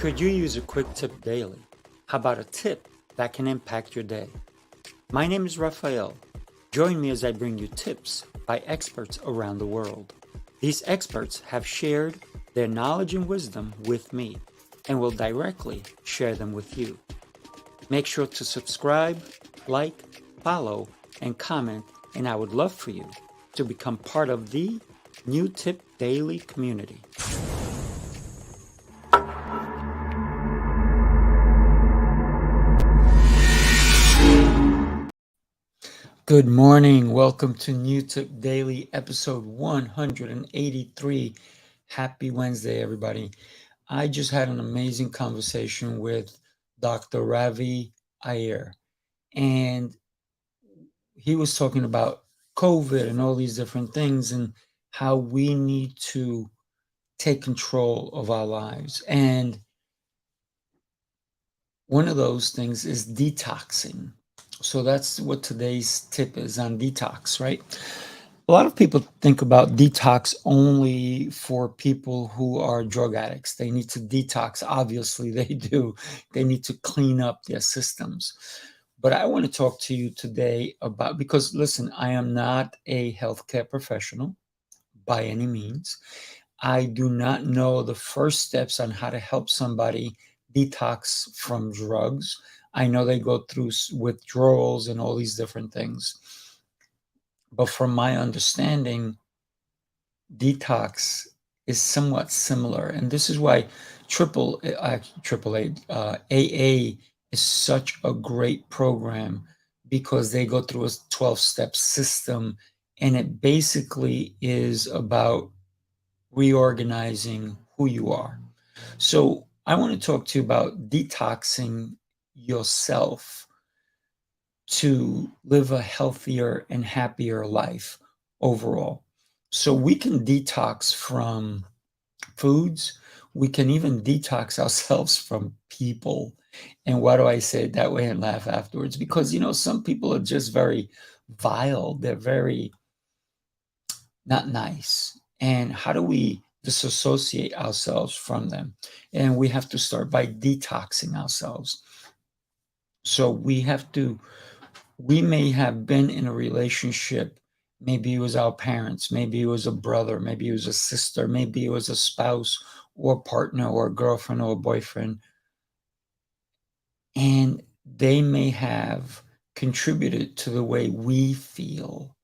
Could you use a quick tip daily? How about a tip that can impact your day? My name is Raphael. Join me as I bring you tips by experts around the world. These experts have shared their knowledge and wisdom with me and will directly share them with you. Make sure to subscribe, like, follow, and comment, and I would love for you to become part of the New Tip Daily community. Good morning. Welcome to New Tip Daily, episode 183. Happy Wednesday, everybody. I just had an amazing conversation with Dr. Ravi Iyer, and he was talking about COVID and all these different things and how we need to take control of our lives. And one of those things is detoxing. So that's what today's tip is on detox, right? A lot of people think about detox only for people who are drug addicts. They need to detox. Obviously, they do. They need to clean up their systems. But I want to talk to you today about, because listen, I am not a healthcare professional by any means. I do not know the first steps on how to help somebody detox from drugs. I know they go through withdrawals and all these different things. But from my understanding, detox is somewhat similar. And this is why AA is such a great program, because they go through a 12-step system. And it basically is about reorganizing who you are. So I want to talk to you about detoxing yourself to live a healthier and happier life overall. So we can detox from foods. We can even detox ourselves from people. And why do I say it that way and laugh afterwards? Because, some people are just very vile. They're very not nice. And how do we disassociate ourselves from them? And we have to start by detoxing ourselves. So we may have been in a relationship. Maybe it was our parents, maybe it was a brother, maybe it was a sister, maybe it was a spouse or partner or a girlfriend or a boyfriend. And they may have contributed to the way we feel.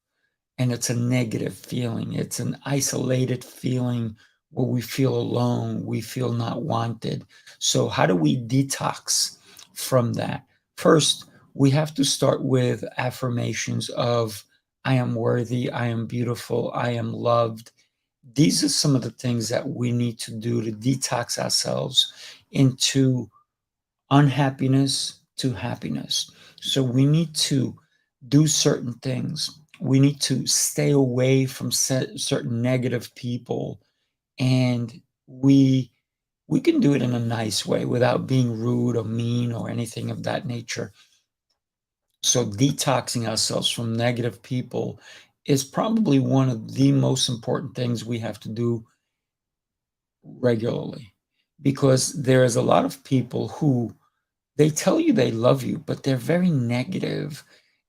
And it's a negative feeling. It's an isolated feeling where we feel alone, we feel not wanted. So how do we detox from that? First, we have to start with affirmations of, I am worthy, I am beautiful, I am loved. These are some of the things that we need to do to detox ourselves into unhappiness to happiness. So we need to do certain things. We need to stay away from certain negative people, and we can do it in a nice way without being rude or mean or anything of that nature. So detoxing ourselves from negative people is probably one of the most important things we have to do regularly, because there is a lot of people who they tell you they love you, but they're very negative.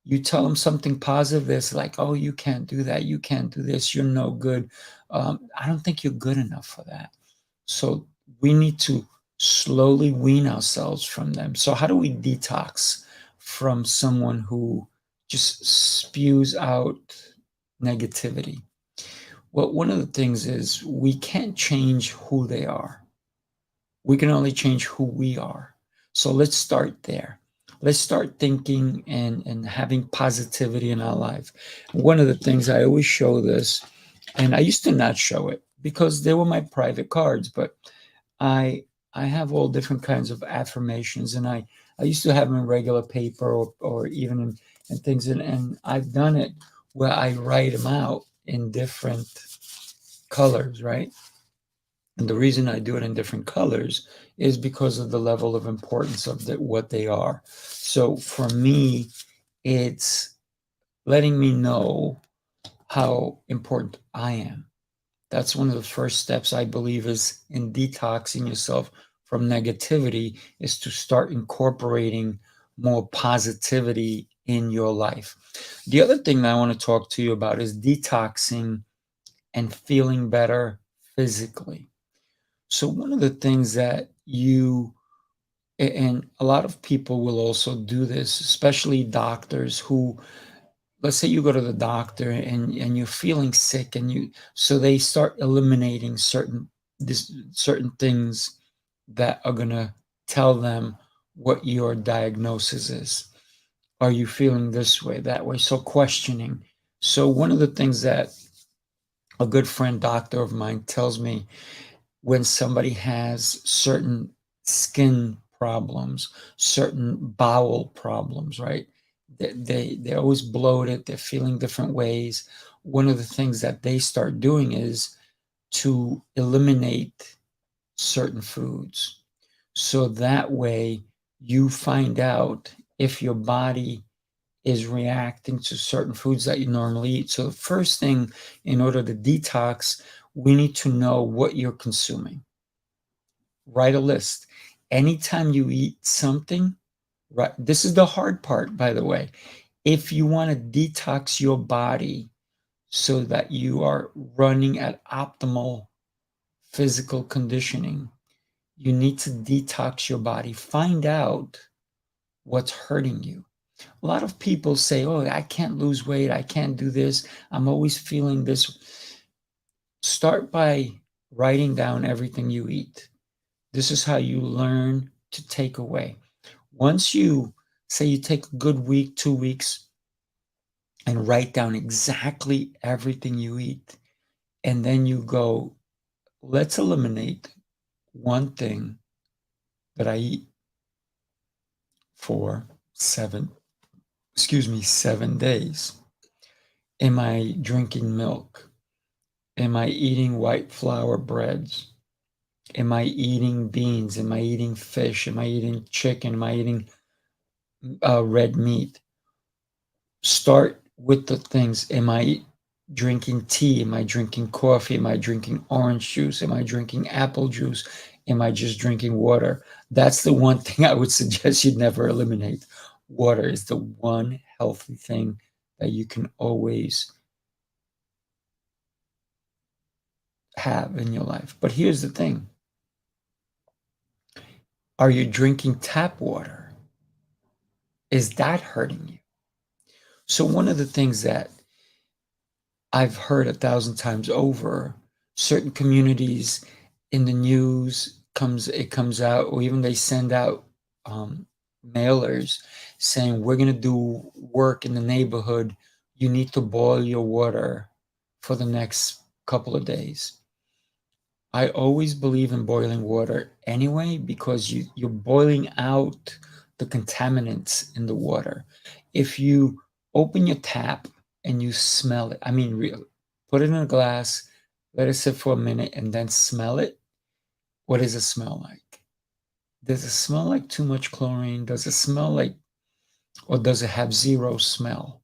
You tell them something positive, it's like, oh, you can't do that. You can't do this. You're no good. I don't think you're good enough for that. So we need to slowly wean ourselves from them. So how do we detox from someone who just spews out negativity? Well, one of the things is we can't change who they are. We can only change who we are. So let's start there. Let's start thinking and having positivity in our life. One of the things I always show this, and I used to not show it because they were my private cards, but I have all different kinds of affirmations, and I used to have them in regular paper or even in things, and I've done it where I write them out in different colors, right? And the reason I do it in different colors is because of the level of importance of what they are. So for me, it's letting me know how important I am. That's one of the first steps, I believe, is in detoxing yourself from negativity is to start incorporating more positivity in your life. The other thing that I want to talk to you about is detoxing and feeling better physically. So, one of the things that and a lot of people will also do this, especially doctors who, let's say you go to the doctor and you're feeling sick and so they start eliminating certain things that are going to tell them what your diagnosis is. Are you feeling this way, that way? So questioning. So one of the things that a good friend doctor of mine tells me, when somebody has certain skin problems, certain bowel problems, right? They're always bloated, they're feeling different ways. One of the things that they start doing is to eliminate certain foods. So that way you find out if your body is reacting to certain foods that you normally eat. So the first thing, in order to detox, we need to know what you're consuming. Write a list. Anytime you eat something, right? This is the hard part, by the way. If you want to detox your body so that you are running at optimal physical conditioning, you need to detox your body. Find out what's hurting you. A lot of people say, "Oh, I can't lose weight. I can't do this. I'm always feeling this." Start by writing down everything you eat. This is how you learn to take away. Once you say you take a good week, 2 weeks, and write down exactly everything you eat, and then you go, let's eliminate one thing that I eat for 7 days. Am I drinking milk? Am I eating white flour breads? Am I eating beans? Am I eating fish? Am I eating chicken? Am I eating red meat? Start with the things. Am I drinking tea? Am I drinking coffee? Am I drinking orange juice? Am I drinking apple juice? Am I just drinking water? That's the one thing I would suggest you'd never eliminate. Water is the one healthy thing that you can always have in your life. But here's the thing. Are you drinking tap water? Is that hurting you? So one of the things that I've heard 1,000 times over, certain communities in the news comes out, or even they send out mailers saying, we're going to do work in the neighborhood. You need to boil your water for the next couple of days. I always believe in boiling water anyway, because you're boiling out the contaminants in the water. If you open your tap and you smell it, I mean, real, put it in a glass, let it sit for a minute, and then smell it. What does it smell like? Does it smell like too much chlorine? Does it smell like, or does it have zero smell?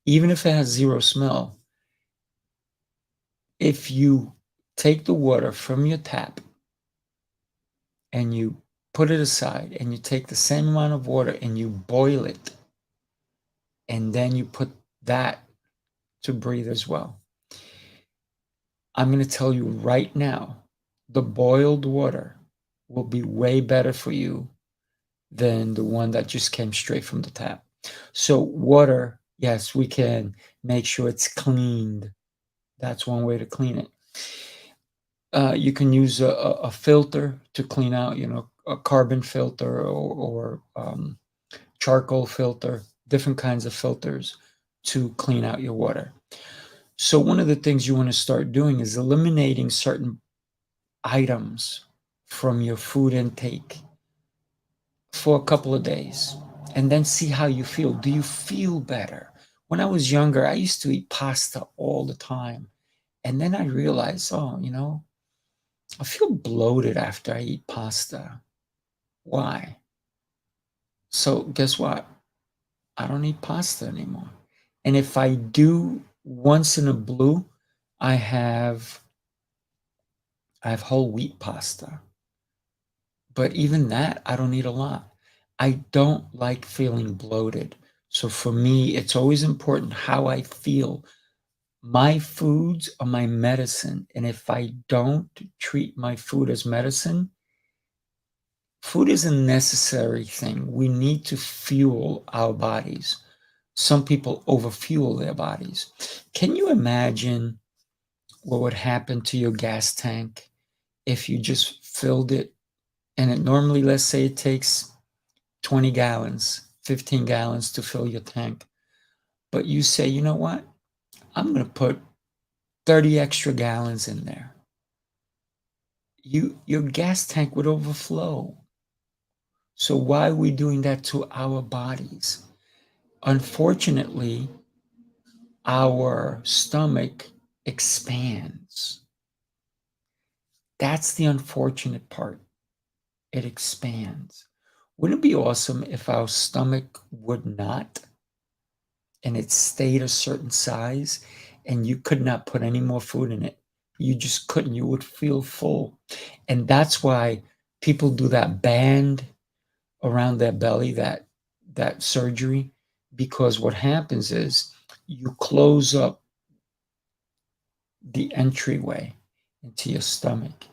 Even if it has zero smell, if you take the water from your tap and you put it aside and you take the same amount of water and you boil it, and then you put that to breathe as well. I'm going to tell you right now, the boiled water will be way better for you than the one that just came straight from the tap. So water, yes, we can make sure it's cleaned. That's one way to clean it. You can use a filter to clean out, a carbon filter or charcoal filter, different kinds of filters to clean out your water. So one of the things you want to start doing is eliminating certain items from your food intake for a couple of days and then see how you feel. Do you feel better? When I was younger, I used to eat pasta all the time. And then I realized, I feel bloated after I eat pasta. Why? So guess what? I don't eat pasta anymore. And if I do once in a blue, I have whole wheat pasta. but even that, I don't eat a lot. I don't like feeling bloated. So for me, it's always important how I feel. My foods are my medicine, and if I don't treat my food as medicine, food is a necessary thing. We need to fuel our bodies. Some people overfuel their bodies. Can you imagine what would happen to your gas tank if you just filled it? And it normally, let's say it takes 20 gallons, 15 gallons to fill your tank. But you say, you know what? I'm going to put 30 extra gallons in there. Your gas tank would overflow. So why are we doing that to our bodies? Unfortunately, our stomach expands. That's the unfortunate part. It expands. Wouldn't it be awesome if our stomach would not and it stayed a certain size and you could not put any more food in it? You just couldn't. You would feel full. And that's why people do that band around their belly, that surgery, because what happens is you close up the entryway into your stomach.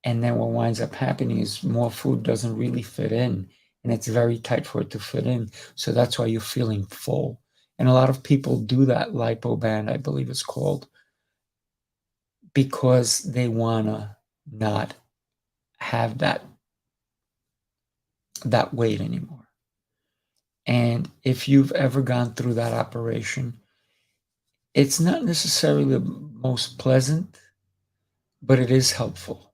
And then what winds up happening is more food doesn't really fit in, and it's very tight for it to fit in. So that's why you're feeling full. And a lot of people do that lipo band, I believe it's called, because they want to not have that weight anymore. And if you've ever gone through that operation, it's not necessarily the most pleasant, but it is helpful.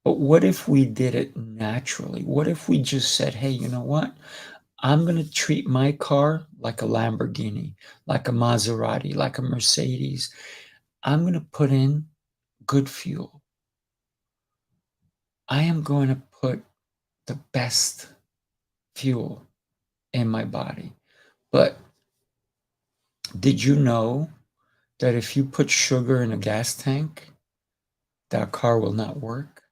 But what if we did it naturally? What if we just said, hey, you know what? I'm going to treat my car like a Lamborghini, like a Maserati, like a Mercedes. I'm going to put in good fuel. I am going to put the best fuel in my body. But did you know that if you put sugar in a gas tank, that car will not work?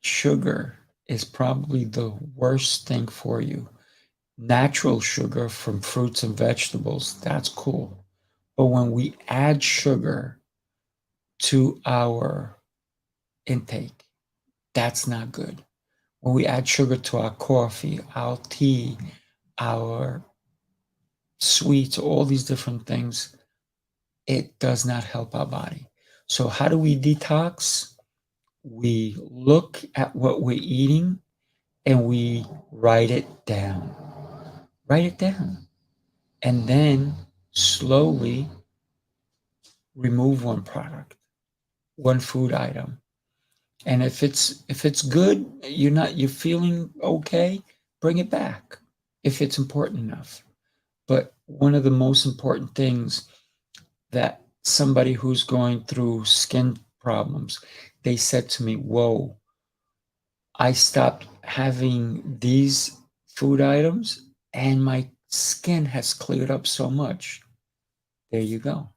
Sugar is probably the worst thing for you. Natural sugar from fruits and vegetables, that's cool. But when we add sugar to our intake, that's not good. When we add sugar to our coffee, our tea, our sweets, all these different things, it does not help our body. So, how do we detox? We look at what we're eating and we write it down. Write it down. And then slowly remove one product, one food item. And if it's good, you're feeling okay, bring it back if it's important enough. But one of the most important things that somebody who's going through skin problems, they said to me, whoa, I stopped having these food items and my skin has cleared up so much. There you go.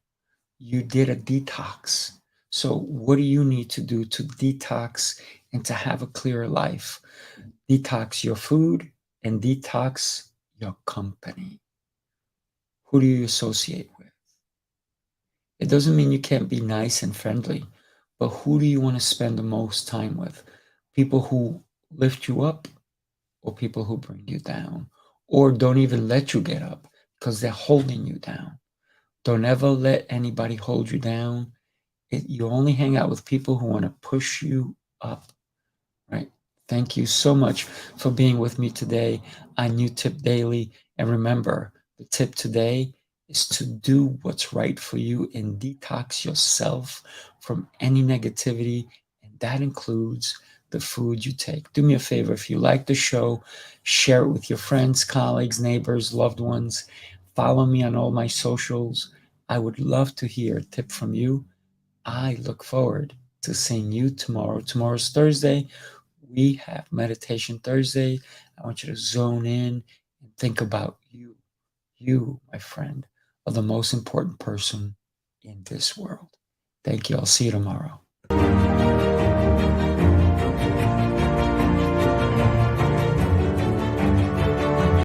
You did a detox. So, what do you need to do to detox and to have a clearer life? Detox your food and detox your company. Who do you associate with? It doesn't mean you can't be nice and friendly, but who do you want to spend the most time with? People who lift you up or people who bring you down or don't even let you get up because they're holding you down. Don't ever let anybody hold you down. You only hang out with people who want to push you up, right? Thank you so much for being with me today on New Tip Daily. And remember, the tip today is to do what's right for you and detox yourself from any negativity. And that includes the food you take. Do me a favor, if you like the show, share it with your friends, colleagues, neighbors, loved ones. Follow me on all my socials. I would love to hear a tip from you. I look forward to seeing you tomorrow. Tomorrow's Thursday. We have Meditation Thursday. I want you to zone in and think about you. You, my friend, are the most important person in this world. Thank you. I'll see you tomorrow.